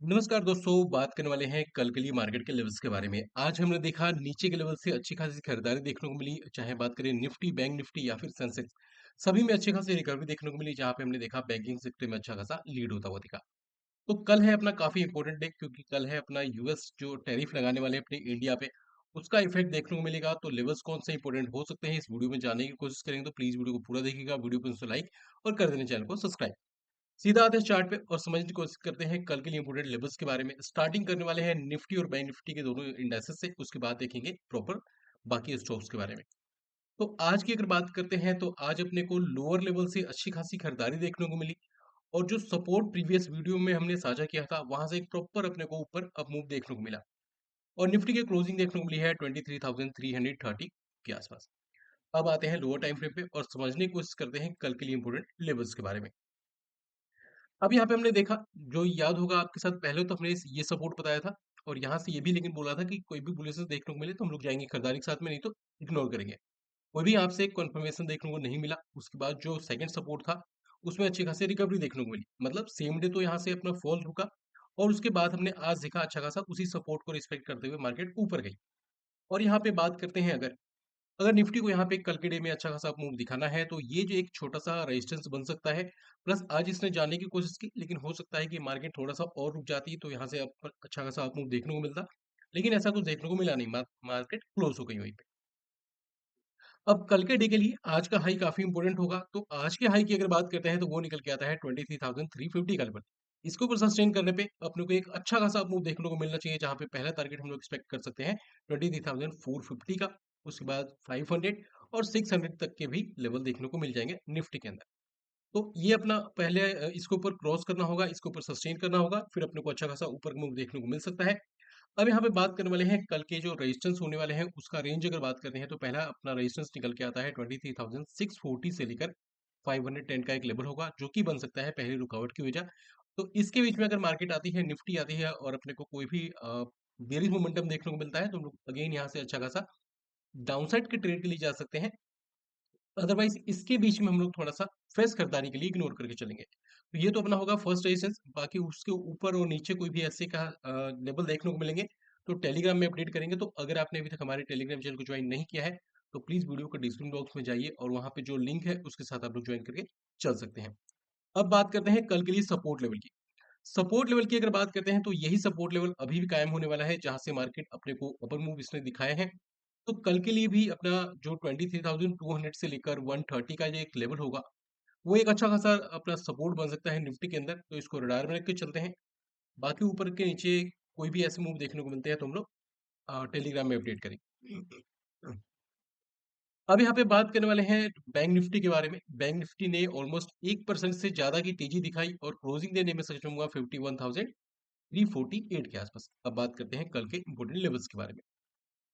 नमस्कार दोस्तों, बात करने वाले हैं कल के लिए मार्केट के लेवल्स के बारे में। आज हमने देखा नीचे के लेवल से अच्छी खासी खरीदारी देखने को मिली, चाहे बात करें निफ्टी, बैंक निफ्टी या फिर सेंसेक्स। सभी में अच्छी खासी रिकवरी देखने को मिली, जहां पे हमने देखा बैंकिंग सेक्टर में अच्छा खासा लीड होता हुआ दिखा। तो कल है अपना काफी इंपॉर्टेंट डे, क्योंकि कल है अपना यूएस जो टैरिफ लगाने वाले हैं अपने इंडिया पे, उसका इफेक्ट देखने को मिलेगा। तो लेवल्स कौन से इंपॉर्टेंट हो सकते हैं, इस वीडियो में जानने की कोशिश करेंगे। तो प्लीज वीडियो को पूरा देखिएगा, वीडियो को लाइक और कर देना चैनल को सब्सक्राइब। सीधा आते हैं चार्ट पे और समझने की कोशिश करते हैं कल के लिए इंपोर्टेंट लेवल्स के बारे में। स्टार्टिंग करने वाले हैं निफ्टी और बैंक निफ्टी के दोनों इंडेक्सेस से, उसके बाद देखेंगे प्रॉपर बाकी स्टॉक्स के बारे में। तो आज की अगर बात करते हैं तो आज अपने को लोअर लेवल से अच्छी खासी खरीदारी देखने को मिली, और जो सपोर्ट प्रीवियस वीडियो में हमने साझा किया था वहां से एक प्रॉपर अपने को ऊपर अप मूव देखने को मिला। और निफ्टी की क्लोजिंग देखने को मिली है 23,330 के आसपास। अब आते हैं लोअर टाइम फ्रेम पे और समझने की कोशिश करते हैं कल के लिए इंपोर्टेंट लेवल्स के बारे में। अब यहाँ पे हमने देखा, जो याद होगा आपके साथ, पहले तो हमने ये सपोर्ट बताया था और यहाँ से ये भी लेकिन बोला था कि कोई भी बुलिशेस देखने को मिले तो हम लोग जाएंगे खरीदारी के साथ में, नहीं तो इग्नोर करेंगे। कोई भी आपसे कंफर्मेशन देखने को नहीं मिला। उसके बाद जो सेकंड सपोर्ट था उसमें अच्छी खासी रिकवरी देखने को मिली, मतलब सेम डे तो यहाँ से अपना फॉल रुका, और उसके बाद हमने आज देखा अच्छा खासा उसी सपोर्ट को रिस्पेक्ट करते हुए मार्केट ऊपर गई। और यहाँ पे बात करते हैं, अगर अगर निफ्टी को यहाँ पे कल के डे में अच्छा खासा मूव दिखाना है तो ये जो एक छोटा सा रेजिस्टेंस बन सकता है। प्लस आज इसने जाने की कोशिश की, लेकिन हो सकता है कि मार्केट थोड़ा सा और रुक जाती तो यहाँ से अच्छा खासा अप मूव देखने को मिलता। लेकिन ऐसा कुछ देखने को मिला नहीं, मार्केट क्लोज हो गई वहीं पे। अब कल के डे के लिए आज का हाई काफी इंपॉर्टेंट होगा। तो आज के हाई की अगर बात करते हैं तो वो निकल के आता है 23,350 का लेवल। इसके ऊपर सस्टेन करने पे अपने को एक अच्छा खासा मूव देखने को मिलना चाहिए, जहां पे पहला टारगेट हम लोग एक्सपेक्ट कर सकते हैं 23,450 का। उसके बाद 500 और 600 तक के भी लेवल देखने को मिल जाएंगे निफ्टी के अंदर। तो ये अपना पहले इसके ऊपर क्रॉस करना होगा, इसके ऊपर सस्टेन करना होगा, फिर अपने को अच्छा खासा ऊपर मूव देखने को मिल सकता है। अब यहाँ पे बात करने वाले हैं कल के जो रेजिस्टेंस होने वाले हैं उसका रेंज। अगर बात करते हैं तो पहला अपना रेजिस्टेंस निकल के आता है 23,640 से लेकर 510 का एक लेवल होगा, जो कि बन सकता है पहली रुकावट की वजह। तो इसके बीच में अगर मार्केट आती है, निफ्टी आती है और अपने को कोई भी बेरिश मोमेंटम देखने को मिलता है, तो हम लोग अगेन यहाँ से अच्छा खासा डाउनसाइड के ट्रेड के लिए जा सकते हैं। अदरवाइज इसके बीच में हम लोग थोड़ा सा फ्रेश खरीदारी के लिए इग्नोर करके चलेंगे। तो ये तो अपना होगा फर्स्ट रेजिस्टेंस। बाकी उसके ऊपर और नीचे कोई भी ऐसे का लेवल देखने को मिलेंगे तो टेलीग्राम में अपडेट करेंगे। तो अगर आपने अभी तक हमारे टेलीग्राम चैनल को ज्वाइन नहीं किया है तो प्लीज वीडियो को डिस्क्रिप्शन बॉक्स में जाइए और वहां पे जो लिंक है उसके साथ आप लोग ज्वाइन करके चल सकते हैं। अब बात करते हैं कल के लिए सपोर्ट लेवल की। सपोर्ट लेवल की अगर बात करते हैं तो यही सपोर्ट लेवल अभी भी कायम होने वाला है, जहां से मार्केट अपने को अपर मूव इसने दिखाए हैं। तो कल के लिए भी अपना जो 23,200 से लेकर 130 का जो एक लेवल होगा, वो एक अच्छा खासा अपना सपोर्ट बन सकता है निफ्टी के अंदर। तो इसको रडार में रख के चलते हैं। बाकी ऊपर के नीचे कोई भी ऐसे मूव देखने को मिलते हैं तो हम लोग टेलीग्राम में अपडेट करेंगे। अब यहाँ पे बात करने वाले हैं बैंक निफ्टी के बारे में। बैंक निफ्टी ने ऑलमोस्ट 1% से ज्यादा की तेजी दिखाई और क्लोजिंग देने में सक्षम हुआ 51,348 के आसपास। अब बात करते हैं कल के इंपोर्टेंट लेवल्स के बारे में।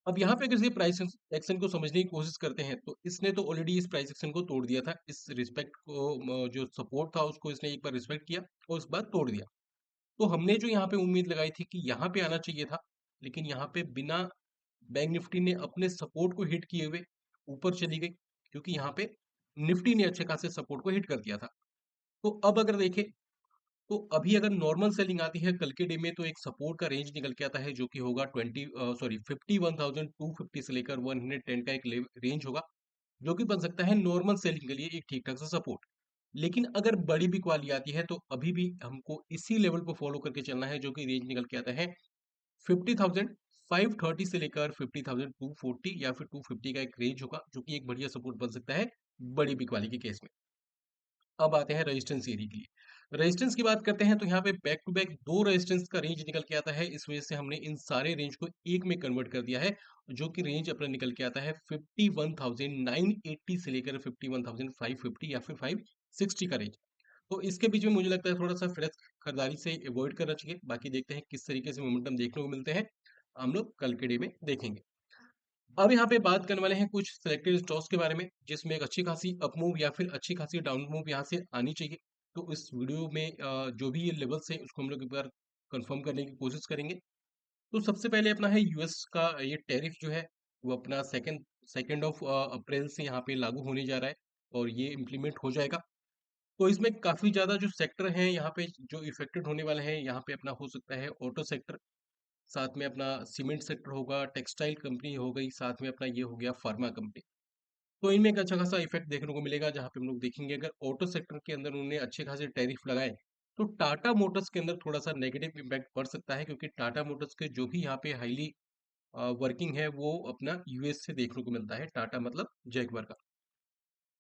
अब यहाँ पे अगर इसे प्राइस एक्शन को समझने की कोशिश करते हैं तो इसने तो ऑलरेडी इस प्राइस एक्शन को तोड़ दिया था। इस रिस्पेक्ट को जो सपोर्ट था उसको इसने एक बार रिस्पेक्ट किया और उसके बाद तोड़ दिया। तो हमने जो यहाँ पे उम्मीद लगाई थी कि यहाँ पे आना चाहिए था, लेकिन यहाँ पे बिना बैंक निफ्टी ने अपने सपोर्ट को हिट किए हुए ऊपर चली गई, क्योंकि यहाँ पे निफ्टी ने अच्छे खासे सपोर्ट को हिट कर दिया था। तो अब अगर देखें तो अभी अगर नॉर्मल सेलिंग आती है कल के डे में तो एक सपोर्ट का रेंज निकल के आता है, जो कि होगा 51,250 से लेकर 110 का एक रेंज होगा, जो कि बन सकता है नॉर्मल सेलिंग के लिए एक ठीक ठाक सा सपोर्ट। लेकिन अगर बड़ी भी क्वाली आती है तो अभी भी हमको इसी लेवल को फॉलो करके चलना है, जो कि रेंज निकल के आता है 50,530 से लेकर 50,240 या फिर 250 का एक रेंज होगा, जो कि एक बढ़िया सपोर्ट बन सकता है बड़ी भी क्वाली के केस में। अब आते हैं रेजिस्टेंस एरिया के लिए। रेजिस्टेंस की बात करते हैं तो यहाँ पे बैक टू बैक दो रेजिस्टेंस का रेंज निकल के आता है। इस वजह से हमने इन सारे रेंज को एक में कन्वर्ट कर दिया है, जो कि रेंज अपना निकल के आता है 51,980 से लेकर 51,550 या फिर 560 का रेंज। तो इसके बीच में मुझे लगता है थोड़ा सा फ्रेश खरीदारी से अवॉइड करना चाहिए। बाकी देखते हैं किस तरीके से मोमेंटम देखने को मिलते हैं, हम लोग कल के डे में देखेंगे। अब यहाँ पे बात करने वाले हैं कुछ सिलेक्टेड स्टॉक्स के बारे में, जिसमें एक अच्छी खासी अप मूव या फिर अच्छी खासी डाउन मूव यहाँ से आनी चाहिए। तो इस वीडियो में जो भी ये लेवल्स हैं उसको हम लोग एक बार कंफर्म करने की कोशिश करेंगे। तो सबसे पहले अपना है यूएस का ये टैरिफ जो है, वो अपना सेकंड सेकंड ऑफ अप्रैल से यहाँ पे लागू होने जा रहा है और ये इम्प्लीमेंट हो जाएगा। तो इसमें काफ़ी ज़्यादा जो सेक्टर हैं यहाँ पे जो इफ़ेक्टेड होने वाले हैं, यहाँ पे अपना हो सकता है ऑटो सेक्टर, साथ में अपना सीमेंट सेक्टर होगा, टेक्सटाइल कंपनी हो गई, साथ में अपना ये हो गया फार्मा कंपनी। तो इनमें एक अच्छा खासा इफ़ेक्ट देखने को मिलेगा, जहाँ पे हम लोग देखेंगे अगर ऑटो सेक्टर के अंदर उन्होंने अच्छे खासे टैरिफ लगाए, तो टाटा मोटर्स के अंदर थोड़ा-सा नेगेटिव इम्पैक्ट पड़ सकता है, क्योंकि टाटा मोटर्स के जो भी यहाँ पे हाईली वर्किंग है वो अपना यूएस से देखने को मिलता है, टाटा मतलब जैगुआर का।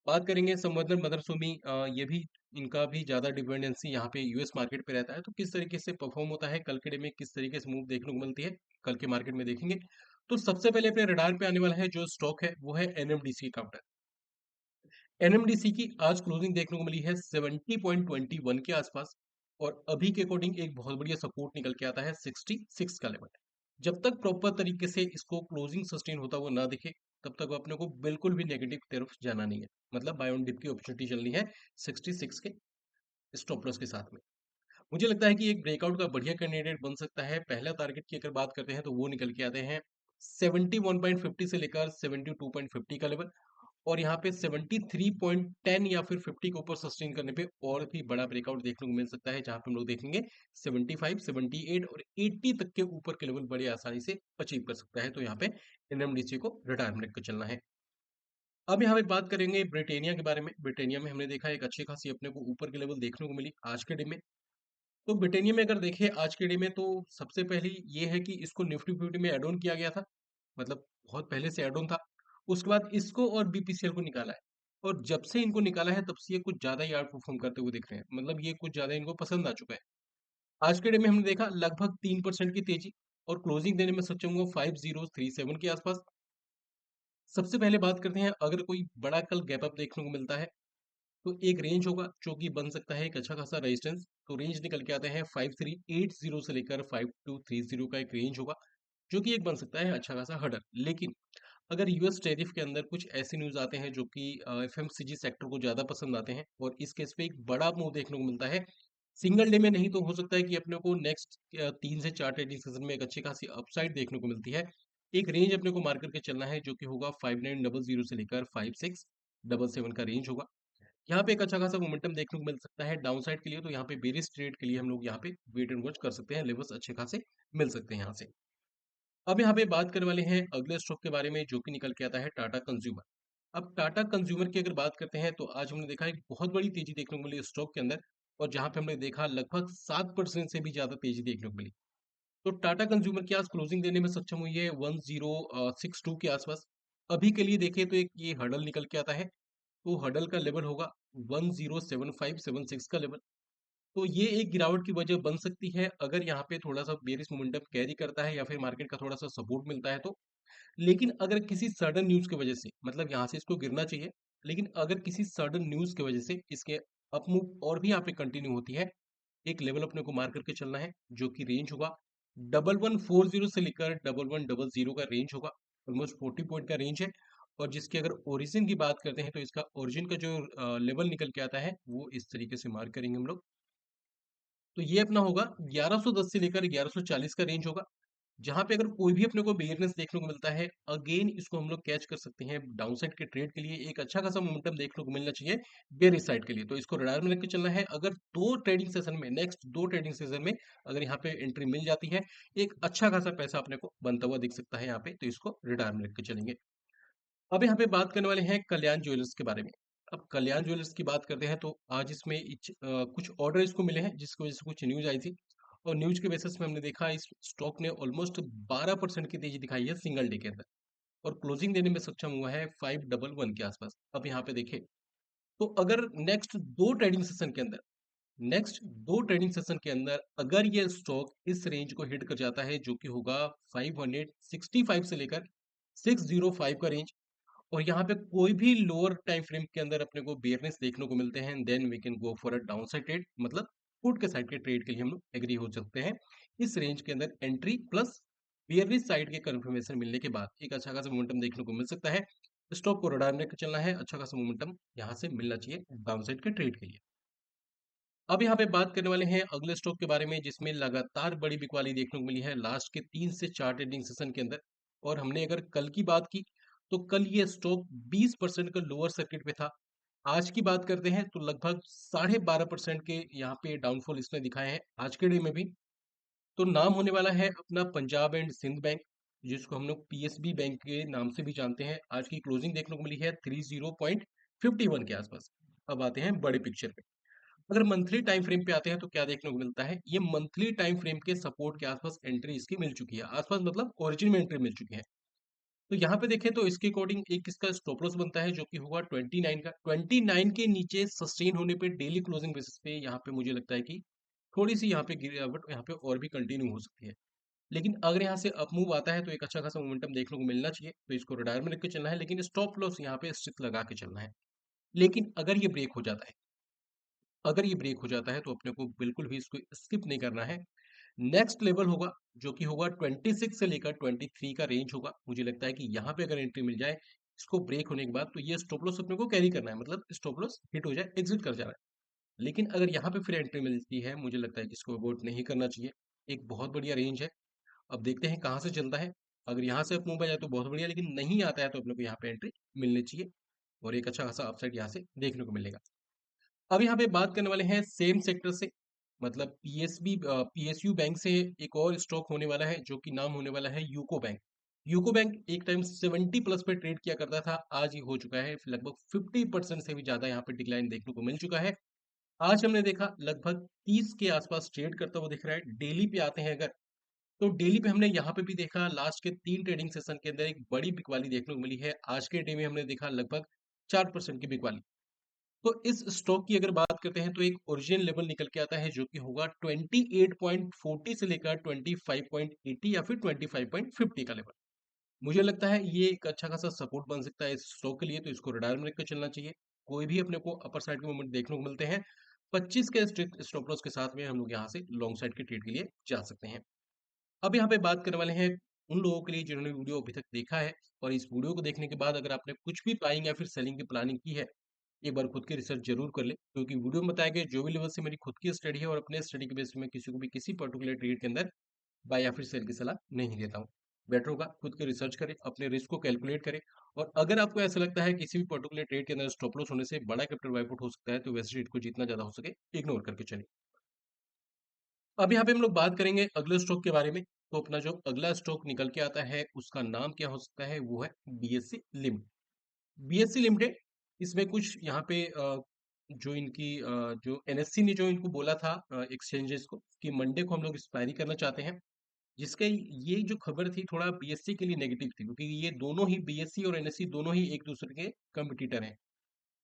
बात करेंगे संवर्धन मदरसोमी, ये भी इनका भी ज़्यादा डिपेंडेंसी यहाँ पे यूएस मार्केट पे रहता है, तो किस तरीके से परफॉर्म होता है कल के डे में, किस तरीके से मूव देखने को मिलती है कल के मार्केट में देखेंगे। तो सबसे पहले अपने रडार पे आने वाला है जो स्टॉक है वो है एनएमडीसी काउंटर। एनएमडीसी की आज क्लोजिंग देखने को मिली है 70.21 के आसपास, और अभी के अकॉर्डिंग एक बहुत बढ़िया सपोर्ट निकल के आता है 66 का लेवल। जब तक प्रॉपर तरीके से इसको क्लोजिंग सस्टेन होता हुआ ना दिखे, तब तक अपने को बिल्कुल भी नेगेटिव तरफ जाना नहीं है। मतलब बाय ऑन डिप की अपॉर्चुनिटी चलनी है 66 के स्टॉप लॉस के साथ में। मुझे लगता है कि एक ब्रेकआउट का बढ़िया कैंडिडेट बन सकता है। पहला टारगेट की अगर बात करते हैं तो वो निकल के आते हैं 71.50 से लेकर 72.50 का लेवल, और यहाँ पे 73.10 या फिर 50 के ऊपर सस्टेन करने पे और भी बड़ा ब्रेकआउट देखने को मिल सकता है, जहाँ पे हम लोग देखेंगे 75, 78 और 80 तक के ऊपर के लेवल बड़े आसानी से अचीव कर सकता है। तो यहाँ पे एनएमडीसी को रडार में रखकर चलना है। अब यहाँ पे बात करेंगे ब्रिटेनिया के बारे में। ब्रिटेनिया में हमने देखा एक अच्छी खासी अपने को ऊपर के लेवल देखने को मिली आज के डे में। तो ब्रिटेनिया में अगर देखें आज के डे में, तो सबसे पहली ये है कि इसको निफ्टी फिफ्टी में ऐड ऑन किया गया था, मतलब बहुत पहले से ऐड ऑन था। उसके बाद इसको और बीपीसीएल को निकाला है, और जब से इनको निकाला है तब से ये कुछ ज़्यादा ही आउट परफॉर्म करते हुए दिख रहे हैं, मतलब ये कुछ ज़्यादा इनको पसंद आ चुका है। आज के डे में हमने देखा लगभग 3% की तेजी, और क्लोजिंग देने में सक्षम हुआ 5037 के आसपास। सबसे पहले बात करते हैं, अगर कोई बड़ा कल गैप अप देखने को मिलता है, तो एक रेंज होगा जो कि बन सकता है एक अच्छा खासा रेजिस्टेंस। तो रेंज निकल के आते हैं 5380 से लेकर 5230 का एक रेंज होगा, जो कि एक बन सकता है अच्छा खासा हर्डल। लेकिन अगर यूएस टैरिफ के अंदर कुछ ऐसे न्यूज़ आते हैं जो कि एफएमसीजी सेक्टर को ज़्यादा पसंद आते हैं, और इस केस पे एक बड़ा मूव देखने को मिलता है, सिंगल डे में नहीं तो हो सकता है कि अपने को नेक्स्ट 3 से 4 ट्रेडिंग सेशन में एक अच्छी खासी अपसाइड देखने को मिलती है। एक रेंज अपने को मार्क करके चलना है, जो कि होगा 5900 से लेकर 5677 का रेंज होगा। यहाँ पे एक अच्छा खासा मोमेंटम देखने को मिल सकता है डाउन साइड के लिए, तो यहाँ पे बेरिश ट्रेड के लिए हम लोग यहाँ पे वेट एंड वॉच कर सकते हैं, लेवल्स अच्छे खासे मिल सकते हैं यहाँ से। अब यहाँ पे बात करने वाले हैं अगले स्टॉक के बारे में, जो कि निकल के आता है टाटा कंज्यूमर। अब टाटा कंज्यूमर की अगर बात करते हैं, तो आज हमने देखा एक बहुत बड़ी तेजी देखने को मिली स्टॉक के अंदर, और जहाँ पे हमने देखा लगभग 7% से भी ज्यादा तेजी देखने को मिली। तो टाटा कंज्यूमर की आज क्लोजिंग देने में सक्षम हुई है 1062 के आसपास। अभी के लिए देखें तो एक ये हर्डल निकल के आता है, तो हर्डल का लेवल होगा 107576 का लेवल। तो ये एक गिरावट की वजह बन सकती है, अगर यहाँ पे थोड़ा सा बेरिश मोमेंटम कैरी करता है या फिर मार्केट का थोड़ा सा सपोर्ट मिलता है तो। लेकिन अगर किसी सडन न्यूज़ की वजह से, मतलब यहाँ से इसको गिरना चाहिए, लेकिन अगर किसी सडन न्यूज़ की वजह से इसके अप मूव और भी यहाँ पे कंटिन्यू होती है, एक लेवल अपने को मार्क करके चलना है, जो कि रेंज होगा 1140 से लेकर 1100 का रेंज होगा। ऑलमोस्ट 40 पॉइंट का रेंज है। और जिसकी अगर ओरिजिन की बात करते हैं, तो इसका ओरिजिन का जो लेवल निकल के आता है वो इस तरीके से मार्क करेंगे हम लोग। तो ये अपना होगा 1110 से लेकर 1140 का रेंज होगा, जहाँ पे अगर कोई भी अपने को बेयरनेस देखने को मिलता है, अगेन इसको हम लोग कैच कर सकते हैं डाउन साइड के ट्रेड के लिए। एक अच्छा खासा मोमेंटम देखने को मिलना चाहिए बेयरिश साइड के लिए, तो इसको रडार में रख के चलना है। अगर दो ट्रेडिंग सेशन में, नेक्स्ट दो ट्रेडिंग सेशन में अगर यहाँ पे एंट्री मिल जाती है, एक अच्छा खासा पैसा अपने को बनता हुआ दिख सकता है यहाँ पे, तो इसको रडार में रख के चलेंगे। अब यहाँ पे बात करने वाले हैं कल्याण ज्वेलर्स के बारे में। अब कल्याण ज्वेलर्स की बात करते हैं, तो आज इसमें कुछ ऑर्डर इसको मिले हैं, जिसकी वजह से कुछ न्यूज आई थी, और न्यूज के बेसिस में हमने देखा इस स्टॉक ने ऑलमोस्ट 12% की तेजी दिखाई है सिंगल डे के अंदर, और क्लोजिंग देने में सक्षम हुआ है 511 के आसपास। अब यहाँ पे देखें, तो अगर नेक्स्ट दो ट्रेडिंग सेशन के अंदर अगर ये स्टॉक इस रेंज को हिट कर जाता है, जो कि होगा 565 से लेकर 605 का रेंज, और यहाँ पे कोई भी लोअर टाइम फ्रेम के अंदर अपने को बेयरनेस देखने को मिलते हैं, then we can go for a downside trade, मतलब पुट के साइड के ट्रेड के लिए हम लोग एग्री हो सकते हैं। इस रेंज के अंदर एंट्री प्लस बेयरनेस साइड के कंफर्मेशन मिलने के बाद एक अच्छा खासा मोमेंटम देखने को मिल सकता है। स्टॉक को रडार में लेकर चलना है, अच्छा खासा मोमेंटम यहाँ से मिलना चाहिए डाउन साइड के ट्रेड के लिए। अब यहाँ पे बात करने वाले हैं अगले स्टॉक के बारे में, जिसमें लगातार बड़ी बिकवाली देखने को मिली है लास्ट के 3 से 4 ट्रेडिंग सेशन के अंदर। और हमने अगर कल की बात की, तो कल ये स्टॉक 20% का लोअर सर्किट पे था, आज की बात करते हैं तो लगभग 12.5% के यहाँ पे डाउनफॉल इसने दिखाए हैं आज के डे में भी। तो नाम होने वाला है अपना पंजाब एंड सिंध बैंक, जिसको हम लोग पीएसबी बैंक के नाम से भी जानते हैं। आज की क्लोजिंग देखने को मिली है 30.51 के आसपास। अब आते हैं बड़े पिक्चर पे। अगर मंथली टाइम फ्रेम पे आते हैं तो क्या देखने को मिलता है, ये मंथली टाइम फ्रेम के सपोर्ट के आसपास एंट्री इसकी मिल चुकी है। आसपास मतलब ओरिजिन में एंट्री मिल चुकी है। तो यहाँ पे देखें तो इसके अकॉर्डिंग एक इसका स्टॉप लॉस बनता है जो कि होगा 29 का। 29 के नीचे सस्टेन होने पे डेली क्लोजिंग बेसिस पे यहाँ पे मुझे लगता है कि थोड़ी सी यहाँ पे गिरावट यहाँ पे और भी कंटिन्यू हो सकती है। लेकिन अगर यहाँ से अप मूव आता है तो एक अच्छा खासा मोमेंटम देखने को मिलना चाहिए, तो इसको रडार में रख के चलना है, लेकिन स्टॉप लॉस यहाँ पे स्ट्रिक्ट लगा के चलना है। लेकिन अगर ये ब्रेक हो जाता है, अगर ये ब्रेक हो जाता है तो अपने को बिल्कुल भी इसको स्किप नहीं करना है। नेक्स्ट लेवल होगा जो कि होगा 26 से लेकर 23 का रेंज होगा। मुझे लगता है कि यहाँ पे अगर एंट्री मिल जाए इसको ब्रेक होने के बाद, तो ये स्टॉप लॉस अपने को कैरी करना है, मतलब स्टॉप लॉस हिट हो जाए, एग्जिट कर जाना है। लेकिन अगर यहाँ पे फिर एंट्री मिलती है, मुझे लगता है कि इसको अवॉइड नहीं करना चाहिए। एक बहुत बढ़िया रेंज है। अब देखते हैं कहाँ से चलता है। अगर यहाँ से अप मूव आ जाए तो बहुत बढ़िया, लेकिन नहीं आता है तो अपने को यहाँ पे एंट्री मिलनी चाहिए और एक अच्छा खासा अपसाइड यहाँ से देखने को मिलेगा। अब यहाँ पे बात करने वाले हैं सेम सेक्टर से, मतलब पीएसयू बैंक से एक और स्टॉक होने वाला है जो कि नाम होने वाला है यूको बैंक। यूको बैंक एक टाइम 70+ पे ट्रेड किया करता था, आज ये हो चुका है लगभग 50% से भी ज्यादा यहाँ पे डिक्लाइन देखने को मिल चुका है। आज हमने देखा लगभग 30 के आसपास ट्रेड करता हुआ दिख रहा है। डेली पे आते हैं अगर, तो डेली पे हमने यहाँ पे भी देखा लास्ट के 3 ट्रेडिंग सेशन के अंदर एक बड़ी बिकवाली देखने को मिली है। आज के डे में हमने देखा लगभग 4% की बिकवाली। तो इस स्टॉक की अगर बात करते हैं तो एक ओरिजिनल लेवल निकल के आता है जो कि होगा 28.40 से लेकर 25.80 या फिर 25.50 का लेवल। मुझे लगता है ये एक अच्छा खासा सपोर्ट बन सकता है इस स्टॉक के लिए, तो इसको रडार में रखकर चलना चाहिए। कोई भी अपने को अपर साइड के मूवमेंट देखने को मिलते हैं 25 के स्ट्रिक्ट स्टॉप लॉस के साथ में, हम लोग यहाँ से लॉन्ग साइड के ट्रेड के लिए जा सकते हैं। अब यहाँ पे बात करने वाले हैं उन लोगों के लिए जिन्होंने वीडियो अभी तक देखा है, और इस वीडियो को देखने के बाद अगर आपने कुछ भी बाइंग या फिर सेलिंग की प्लानिंग की है, एक बार खुद की रिसर्च जरूर कर ले, क्योंकि वीडियो में बताया गया जो भी लेवल से मेरी खुद की स्टडी है और अपने स्टडी के बेस पे मैं किसी को भी किसी पर्टिकुलर ट्रेड के अंदर बाय या फिर सेल की सलाह नहीं देता हूँ। बेटर होगा खुद की रिसर्च करें, अपने रिस्क को कैलकुलेट करें, और अगर आपको ऐसा लगता है किसी भी पर्टिकुलर ट्रेड के अंदर स्टॉप लॉस होने से बड़ा कैपिटल वाइपआउट हो सकता है, तो वैसे ट्रेड को जितना ज्यादा हो सके इग्नोर करके चलिए। अब यहाँ पे हम लोग बात करेंगे अगले स्टॉक के बारे में। तो अपना जो अगला स्टॉक निकल के आता है उसका नाम क्या हो सकता है, वो है बीएससी लिमिटेड। बीएससी लिमिटेड, इसमें कुछ यहाँ पे जो इनकी जो एनएससी ने जो इनको बोला था एक्सचेंजेस को कि मंडे को हम लोग एक्सपायरी करना चाहते हैं, जिसका ये जो खबर थी थोड़ा बीएससी के लिए नेगेटिव थी, क्योंकि ये दोनों ही बीएससी और एनएससी दोनों ही एक दूसरे के कंपटीटर हैं।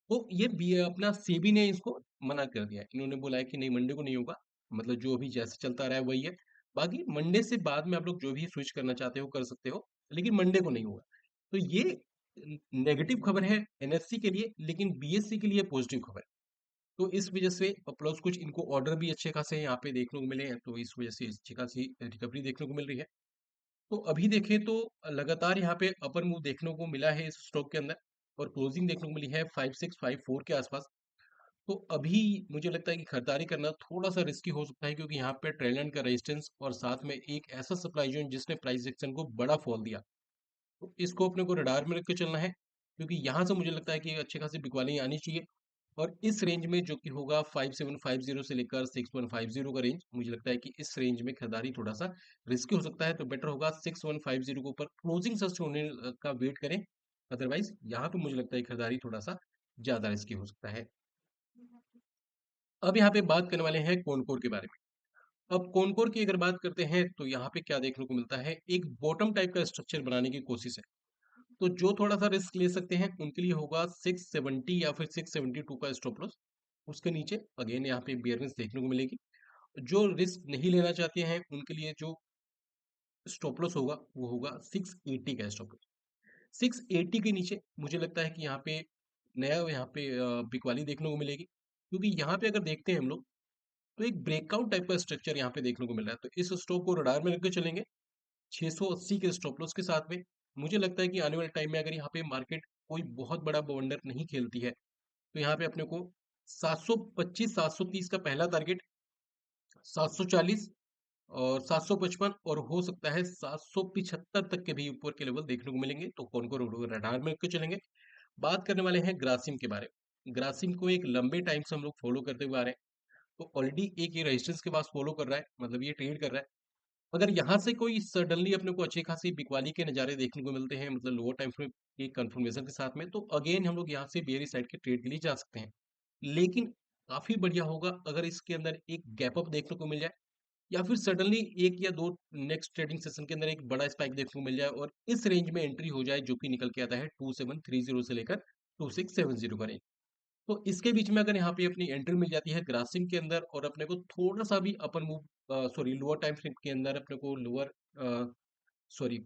तो ये भी अपना सेबी ने इसको मना कर दिया है। इन्होंने बोला है कि नहीं, मंडे को नहीं होगा, मतलब जो अभी जैसे चलता रहा है वही है। बाकी मंडे से बाद में आप लोग जो भी स्विच करना चाहते हो कर सकते हो, लेकिन मंडे को नहीं होगा। तो ये नेगेटिव खबर है एनएससी के लिए, लेकिन बीएससी के लिए पॉजिटिव खबर है। तो इस वजह से प्लस कुछ इनको ऑर्डर भी अच्छे खासे यहाँ पे देखने को मिले हैं, तो इस वजह से अच्छी खासी रिकवरी देखने को मिल रही है। तो अभी देखें तो लगातार यहाँ पे अपर मूव देखने को मिला है इस स्टॉक के अंदर, और क्लोजिंग देखने को मिली है 5654 के आसपास। तो अभी मुझे लगता है कि खरीदारी करना थोड़ा सा रिस्की हो सकता है, क्योंकि यहाँ पे ट्रेलर का रेजिस्टेंस और साथ में एक ऐसा सप्लाई जोन जिसने प्राइस एक्शन को बड़ा फॉल दिया, तो इसको अपने को रडार में रख के चलना है, क्योंकि यहाँ से मुझे लगता है कि अच्छे खासी बिकवाली आनी चाहिए। और इस रेंज में जो कि होगा 5750 से लेकर 6150 का रेंज, मुझे लगता है कि इस रेंज में खरीदारी थोड़ा सा रिस्की हो सकता है, तो बेटर होगा 6150 के ऊपर क्लोजिंग सच होने का वेट करें। अदरवाइज यहाँ पे मुझे लगता है खरीदारी थोड़ा सा ज्यादा रिस्की हो सकता है। अब यहाँ पे बात करने वाले हैं कॉनकोर के बारे में। अब कॉनकोर की अगर बात करते हैं तो यहाँ पे क्या देखने को मिलता है, एक बॉटम टाइप का स्ट्रक्चर बनाने की कोशिश है। तो जो थोड़ा सा रिस्क ले सकते हैं उनके लिए होगा 670 या फिर 672 का स्टॉप लॉस। उसके नीचे अगेन यहाँ पे बियरनेस देखने को मिलेगी। जो रिस्क नहीं लेना चाहते हैं उनके लिए जो स्टॉप लॉस होगा वो होगा 680 का स्टॉप लॉस। 680 के नीचे मुझे लगता है कि यहाँ पे नया यहाँ पे बिकवाली देखने को मिलेगी, क्योंकि यहाँ पे अगर देखते हैं हम लोग तो एक ब्रेकआउट टाइप का स्ट्रक्चर यहाँ पे देखने को मिल रहा है। तो इस स्टॉक को रडार में रखकर चलेंगे 680 के स्टॉप लॉस के साथ में। मुझे लगता है कि आने वाले टाइम में अगर यहाँ पे मार्केट कोई बहुत बड़ा बवंडर नहीं खेलती है, तो यहाँ पे अपने को 725 730 का पहला टारगेट, 740 और 755 और हो सकता है 775 तक के भी ऊपर के लेवल देखने को मिलेंगे। तो कौन को रडार में रख के चलेंगे। बात करने वाले हैं ग्रासिम के बारे में। ग्रासिम को एक लंबे टाइम से हम लोग फॉलो करते हुए आ रहे हैं। तो ऑलरेडी एक ये रेजिस्टेंस के पास फॉलो कर रहा है, मतलब ये ट्रेड कर रहा है। अगर यहाँ से कोई सडनली अपने को अच्छी खासी बिकवाली के नज़ारे देखने को मिलते हैं, मतलब लोअर टाइम फ्रेम की कंफर्मेशन के साथ में, तो अगेन हम लोग यहाँ से बेयरिश साइड के ट्रेड के लिए जा सकते हैं। लेकिन काफ़ी बढ़िया होगा अगर इसके अंदर एक गैप अप देखने को मिल जाए, या फिर सडनली 1 या 2 नेक्स्ट ट्रेडिंग सेशन के अंदर एक बड़ा स्पाइक देखने को मिल जाए और इस रेंज में एंट्री हो जाए, जो कि निकल के आता है 2730 से लेकर 2670 का रेंज। तो इसके बीच में अगर यहाँ पे अपनी एंट्री मिल जाती है ग्रासिम के अंदर और अपने को थोड़ा-सा भी upper move sorry lower time frame के अंदर अपने को सॉरी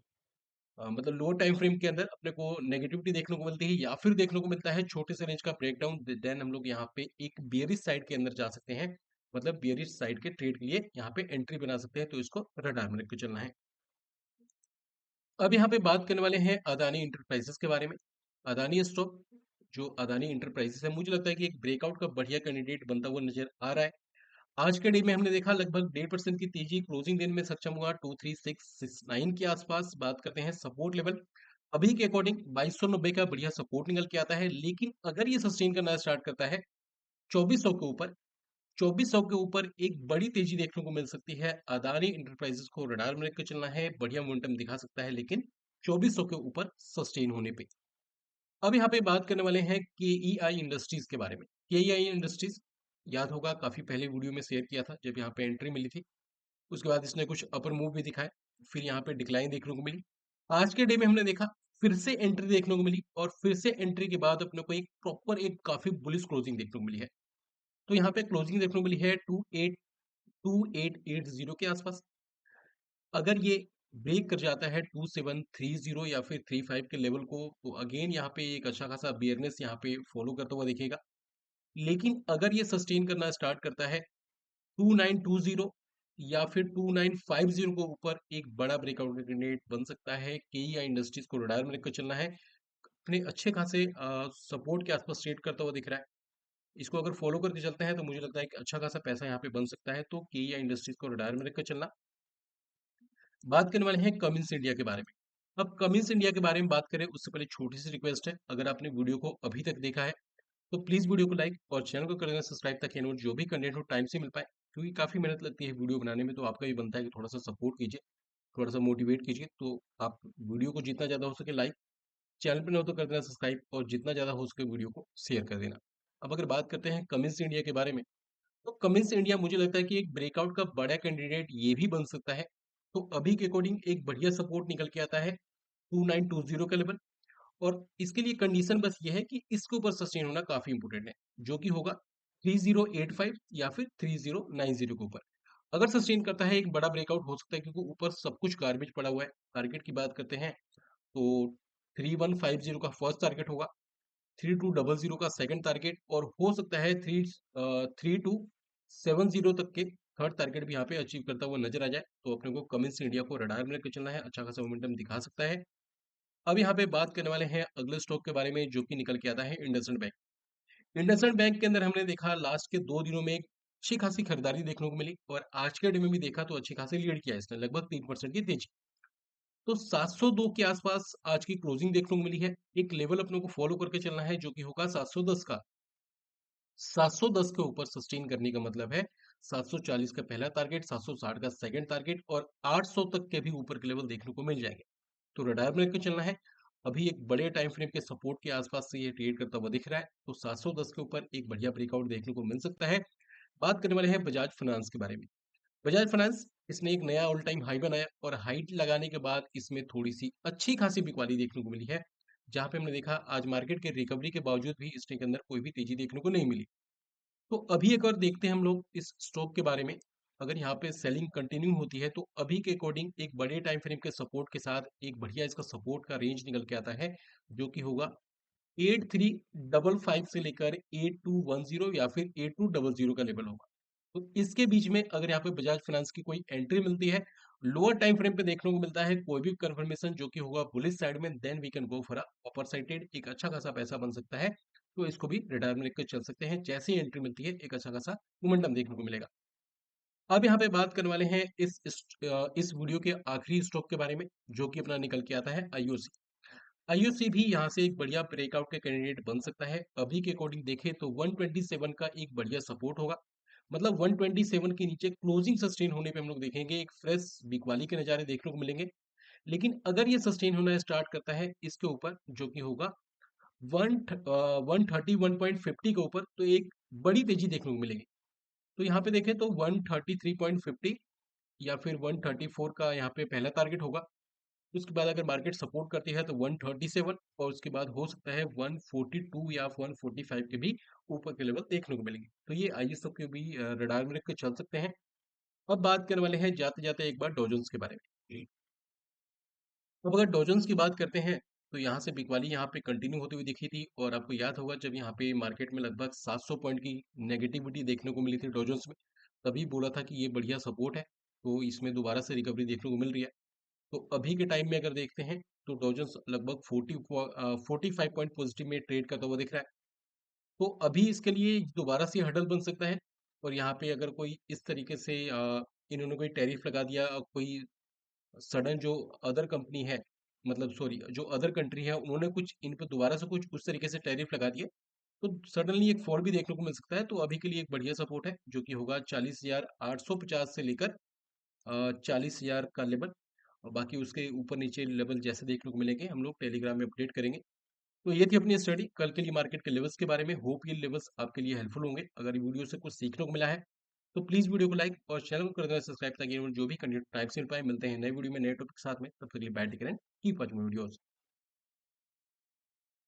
मतलब लोअर टाइम फ्रेम के अंदर अपने को नेगेटिविटी देखने को मिलती है या फिर देखने को मिलता है छोटे से रेंज का ब्रेकडाउन, देन हम लोग यहाँ पे एक बियरिश साइड के अंदर जा सकते हैं। मतलब बियरिश साइड के ट्रेड के लिए यहाँ पे एंट्री बना सकते हैं, तो इसको रडार में रख के चलना है। अब यहाँ पे बात करने वाले हैं अदानी इंटरप्राइजेस के बारे में। अदानी स्टॉक, जो अदानी इंटरप्राइजेस है, मुझे लगता है कि एक ब्रेकआउट का बढ़िया कैंडिडेट बनता हुआ नजर आ रहा है। आज के डे में हमने देखा लगभग 1.5% की तेजी क्लोजिंग दिन में सक्षम हुआ 23669 के आसपास। बात करते हैं सपोर्ट लेवल, अभी के अकॉर्डिंग 2290 का बढ़िया सपोर्ट निकल के आता है। लेकिन अगर ये सस्टेन करना स्टार्ट करता है 2400 के ऊपर, 2400 के ऊपर एक बड़ी तेजी देखने को मिल सकती है। अदानी इंटरप्राइजेस को रडार में रख के चलना है, बढ़िया मोमेंटम दिखा सकता है लेकिन 2400 के ऊपर सस्टेन होने पे। अब यहाँ पे बात करने वाले हैं केईआई इंडस्ट्रीज के बारे में। केईआई इंडस्ट्रीज याद होगा काफी पहले वीडियो में शेयर किया था जब यहाँ पे एंट्री मिली थी। उसके बाद इसने कुछ अपर मूव भी दिखाए, फिर यहाँ पे डिक्लाइन देखने को मिली। आज के डे में हमने देखा फिर से एंट्री देखने को मिली और फिर से एंट्री के बाद अपने को एक प्रॉपर एक काफी बुलिश क्लोजिंग देखने को मिली है। तो यहाँ पे क्लोजिंग देखने को मिली है 282880 के आसपास। अगर ये ब्रेक कर जाता है 2730 या फिर 35 के लेवल को, तो अगेन यहाँ पे एक अच्छा खासा बियरनेस यहाँ पे फॉलो करता हुआ दिखेगा। लेकिन अगर ये सस्टेन करना स्टार्ट करता है 2920 या फिर 2950 के ऊपर, एक बड़ा ब्रेकआउट कैंडिडेट बन सकता है। केईआई इंडस्ट्रीज को रडार में रखकर चलना है। अपने अच्छे खासे सपोर्ट के आसपास ट्रेड करता हुआ दिख रहा है। इसको अगर फॉलो करके चलते हैं तो मुझे लगता है कि अच्छा खासा पैसा यहाँ पे बन सकता है। तो केईआई इंडस्ट्रीज को रडार में रखकर चलना। बात करने वाले हैं कमिंस इंडिया के बारे में। अब कमिंस इंडिया के बारे में बात करें उससे पहले छोटी सी रिक्वेस्ट है, अगर आपने वीडियो को अभी तक देखा है तो प्लीज वीडियो को लाइक और चैनल को कर देना सब्सक्राइब, ताकि हमें जो भी कंटेंट हो टाइम से मिल पाए। क्योंकि काफी मेहनत लगती है वीडियो बनाने में, तो आपका भी बनता है कि थोड़ा सा सपोर्ट कीजिए, थोड़ा सा मोटिवेट कीजिए। तो आप वीडियो को जितना ज्यादा हो सके लाइक, चैनल पर न हो तो कर देना सब्सक्राइब, और जितना ज्यादा हो सके वीडियो को शेयर कर देना। अब अगर बात करते हैं कमिंस इंडिया के बारे में, तो कमिंस इंडिया मुझे लगता है कि एक ब्रेकआउट का बड़ा कैंडिडेट ये भी बन सकता है। तो अभी के अकॉर्डिंग एक बढ़िया सपोर्ट निकल के आता है 2920 का लेवल, और इसके लिए कंडीशन बस ये है कि इसके ऊपर सस्टेन होना काफी इंपोर्टेंट है, जो कि होगा 3085 या फिर 3090 के ऊपर। अगर सस्टेन करता है एक बड़ा ब्रेकआउट हो सकता है, क्योंकि ऊपर सब कुछ गार्बेज पड़ा हुआ है। टारगेट की बात करते हैं तो 3150 का फर्स्ट टारगेट होगा, 3200 का सेकंड टारगेट, और हो सकता है 3270 तक के थर्ड टारगेट भी यहाँ पे अचीव करता हुआ नजर आ जाए। तो अपने को कमिंस इंडिया को रडार में लेकर चलना है, अच्छा खासा मोमेंटम दिखा सकता है। अब यहाँ पे बात करने वाले हैं अगले स्टॉक के बारे में, जो कि निकल के आता है इंडसइंड बैंक। इंडसइंड बैंक के अंदर हमने देखा लास्ट के 2 दिनों में एक अच्छी खासी खरीदारी देखने को मिली, और आज के डे में भी देखा तो अच्छी खासी लीड किया इसने, लगभग 3% की तेजी। तो 702 के आसपास आज की क्लोजिंग देखने को मिली है। एक लेवल अपने को फॉलो करके चलना है, जो कि होगा 710 का। 710 के ऊपर सस्टेन करने का मतलब है 740 का पहला टारगेट, 760 का सेकंड टारगेट, और 800 तक के भी ऊपर के लेवल देखने को मिल जाएंगे। तो रडार में लेकर चलना है। अभी एक बड़े टाइम फ्रेम के सपोर्ट के आसपास से ये ट्रेड करता हुआ दिख रहा है, तो 710 के ऊपर एक बढ़िया ब्रेकआउट देखने को मिल सकता है। बात करने वाले हैं बजाज फाइनेंस के बारे में। बजाज फाइनेंस, इसने एक नया ऑल टाइम हाई बनाया, और हाई लगाने के बाद इसमें थोड़ी सी अच्छी खासी बिकवाली देखने को मिली है। जहां पे हमने देखा आज मार्केट के रिकवरी के बावजूद भी इसके अंदर कोई भी तेजी देखने को नहीं मिली। तो अभी एक और देखते हैं हम लोग इस स्टॉक के बारे में। अगर यहाँ पे सेलिंग कंटिन्यू होती है तो अभी के अकॉर्डिंग एक बड़े टाइम फ्रेम के सपोर्ट के साथ एक बढ़िया इसका सपोर्ट का रेंज निकल के आता है, जो कि होगा 8355 से लेकर 8210 या फिर 8200 का लेवल होगा। तो इसके बीच में अगर यहाँ पे बजाज फाइनेंस की कोई एंट्री मिलती है, लोअर टाइम फ्रेम पे देखने को मिलता है कोई भी कंफर्मेशन जो कि होगा बुलिश साइड में, then we can go for upper sided, एक अच्छा खासा पैसा बन सकता है। तो इसको भी रिटायर में लेकर चल सकते हैं, जैसे ही एंट्री मिलती है एक अच्छा खासा मोमेंटम देखने को मिलेगा। अब यहाँ पे बात करने वाले हैं इस वीडियो के आखिरी स्टॉक के बारे में, जो कि अपना निकल के आता है आईओसी। आईओसी भी यहाँ से एक बढ़िया ब्रेकआउट के कैंडिडेट बन सकता है। अभी के अकॉर्डिंग देखें तो 127 का एक बढ़िया सपोर्ट होगा। मतलब 127 के नीचे क्लोजिंग सस्टेन होने पे हम लोग देखेंगे एक फ्रेश बिकवाली के नज़ारे देखने को मिलेंगे। लेकिन अगर ये सस्टेन होना स्टार्ट करता है इसके ऊपर, जो कि होगा 131.50 के ऊपर, तो एक बड़ी तेजी देखने को मिलेगी। तो यहाँ पे देखें तो 133.50 या फिर 134 का यहाँ पे पहला टारगेट होगा। उसके बाद अगर मार्केट सपोर्ट करती है तो 137, और उसके बाद हो सकता है 142 या 145 के भी ऊपर के लेवल देखने को मिलेंगे। तो ये आईएसओ के भी रडार में रख के चल सकते हैं। अब बात करने वाले हैं जाते जाते एक बार डॉजन्स के बारे में। अब अगर डॉजन्स की बात करते हैं तो यहाँ से बिकवाली यहाँ पे कंटिन्यू होती हुई दिखी थी, और आपको याद होगा जब यहाँ पे मार्केट में लगभग 700 पॉइंट की नेगेटिविटी देखने को मिली थी डॉजन्स में, तभी बोला था कि ये बढ़िया सपोर्ट है, तो इसमें दोबारा से रिकवरी देखने को मिल रही है। तो अभी के टाइम में अगर देखते हैं तो डॉजन्स लगभग 45 पॉइंट पॉजिटिव में ट्रेड करता हुआ दिख रहा है। तो अभी इसके लिए दोबारा से हडल बन सकता है, और यहाँ पे अगर कोई इस तरीके से इन्होंने कोई टैरिफ लगा दिया, कोई सडन जो अदर कंपनी है, मतलब सॉरी जो अदर कंट्री है, उन्होंने कुछ इन पर दोबारा से कुछ उस तरीके से टैरिफ लगा दिए, तो सडनली एक फॉल भी देखने को मिल सकता है। तो अभी के लिए एक बढ़िया सपोर्ट है जो कि होगा 40,850 से लेकर 40,000 का लेवल, और बाकी उसके ऊपर नीचे लेवल जैसे देखने को मिलेंगे हम लोग टेलीग्राम में अपडेट करेंगे। तो ये थी अपनी स्टडी कल के लिए मार्केट के लेवल्स के बारे में। होप ये लेवल्स आपके लिए हेल्पफुल होंगे। अगर ये वीडियो से कुछ सीखने को मिला है तो प्लीज़ वीडियो को लाइक और चैनल को कर देना सब्सक्राइब, ताकि जो भी कंटेंट टाइप से मिल पाए। मिलते हैं नए वीडियो में नए टॉपिक के साथ में, तब तक के लिए बैठ करें कीप वॉचिंग वीडियोस।